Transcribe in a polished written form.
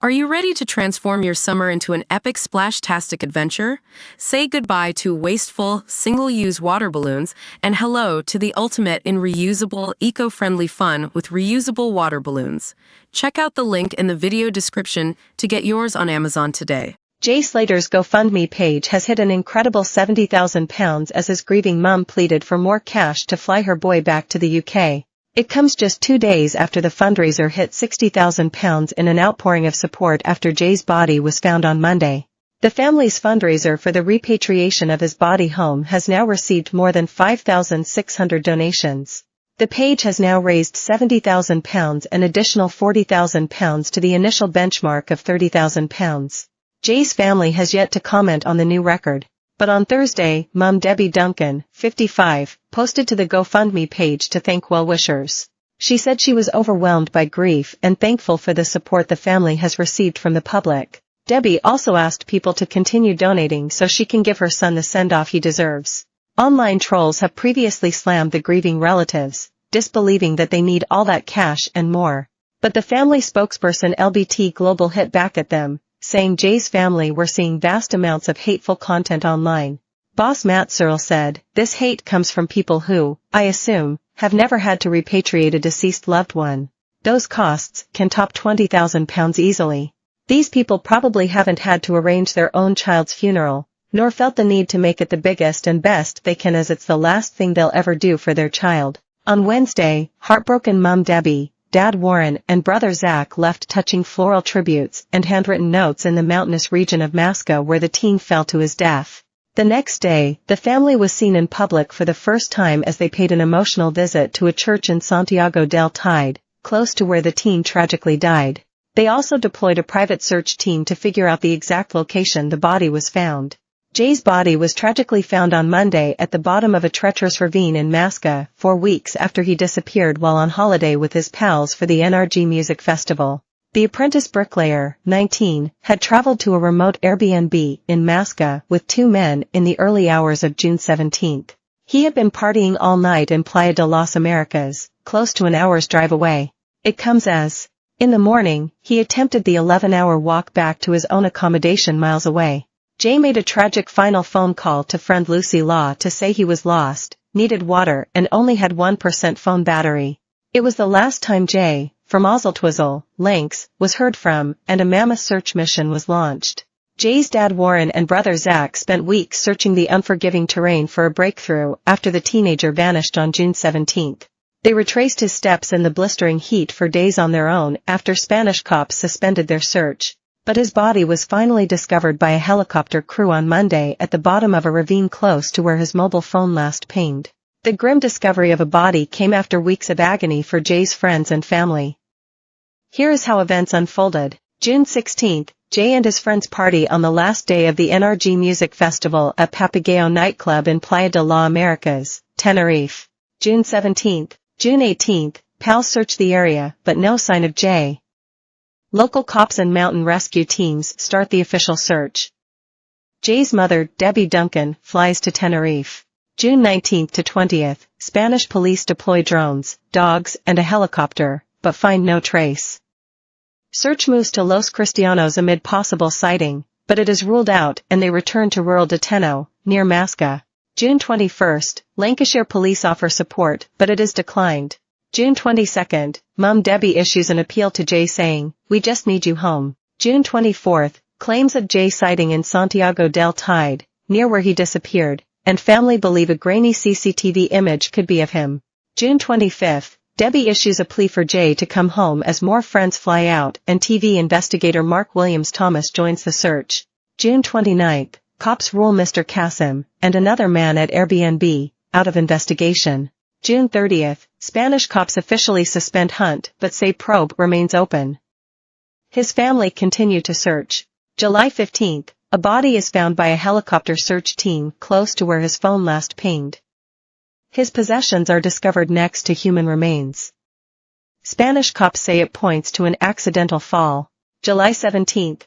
Are you ready to transform your summer into an epic splash-tastic adventure? Say goodbye to wasteful, single-use water balloons and hello to the ultimate in reusable, eco-friendly fun with reusable water balloons. Check out the link in the video description to get yours on Amazon today. Jay Slater's GoFundMe page has hit an incredible £70,000 as his grieving mum pleaded for more cash to fly her boy back to the UK. It comes just 2 days after the fundraiser hit £60,000 in an outpouring of support after Jay's body was found on Monday. The family's fundraiser for the repatriation of his body home has now received more than 5,600 donations. The page has now raised £70,000 and additional £40,000 to the initial benchmark of £30,000. Jay's family has yet to comment on the new record. But on Thursday, Mum Debbie Duncan, 55, posted to the GoFundMe page to thank well-wishers. She said she was overwhelmed by grief and thankful for the support the family has received from the public. Debbie also asked people to continue donating so she can give her son the send-off he deserves. Online trolls have previously slammed the grieving relatives, disbelieving that they need all that cash and more. But the family spokesperson LBT Global hit back at them, saying Jay's family were seeing vast amounts of hateful content online. Boss Matt Searle said, "This hate comes from people who, I assume, have never had to repatriate a deceased loved one. Those costs can top £20,000 easily. These people probably haven't had to arrange their own child's funeral, nor felt the need to make it the biggest and best they can as it's the last thing they'll ever do for their child." On Wednesday, heartbroken Mum Debbie, Dad Warren and brother Zach left touching floral tributes and handwritten notes in the mountainous region of Mosque where the teen fell to his death. The next day, the family was seen in public for the first time as they paid an emotional visit to a church in Santiago del Tide, close to where the teen tragically died. They also deployed a private search team to figure out the exact location the body was found. Jay's body was tragically found on Monday at the bottom of a treacherous ravine in Mosque, 4 weeks after he disappeared while on holiday with his pals for the NRG Music Festival. The apprentice bricklayer, 19, had traveled to a remote Airbnb in Mosque with 2 men in the early hours of June 17. He had been partying all night in Playa de las Americas, close to an hour's drive away. It comes as, in the morning, he attempted the 11-hour walk back to his own accommodation miles away. Jay made a tragic final phone call to friend Lucy Law to say he was lost, needed water and only had 1% phone battery. It was the last time Jay, from Ozeltwizzle, Links, was heard from, and a mammoth search mission was launched. Jay's dad Warren and brother Zach spent weeks searching the unforgiving terrain for a breakthrough after the teenager vanished on June 17. They retraced his steps in the blistering heat for days on their own after Spanish cops suspended their search. But his body was finally discovered by a helicopter crew on Monday at the bottom of a ravine close to where his mobile phone last pinged. The grim discovery of a body came after weeks of agony for Jay's friends and family. Here is how events unfolded. June 16, Jay and his friends party on the last day of the NRG Music Festival at Papagayo nightclub in Playa de las Americas, Tenerife. June 17, June 18, pals search the area, but no sign of Jay. Local cops and mountain rescue teams start the official search. Jay's mother, Debbie Duncan, flies to Tenerife. June 19 to 20th, Spanish police deploy drones, dogs, and a helicopter, but find no trace. Search moves to Los Cristianos amid possible sighting, but it is ruled out and they return to rural Deteno, near Mosque. June 21st, Lancashire police offer support, but it is declined. June 22nd, Mum Debbie issues an appeal to Jay saying, "We just need you home." June 24th, claims of Jay sighting in Santiago del Tide, near where he disappeared, and family believe a grainy CCTV image could be of him. June 25th, Debbie issues a plea for Jay to come home as more friends fly out and TV investigator Mark Williams Thomas joins the search. June 29th, cops rule Mr. Kasim, and another man at Airbnb, out of investigation. June 30th, Spanish cops officially suspend hunt but say probe remains open. His family continue to search. July 15th, a body is found by a helicopter search team close to where his phone last pinged. His possessions are discovered next to human remains. Spanish cops say it points to an accidental fall. July 17th,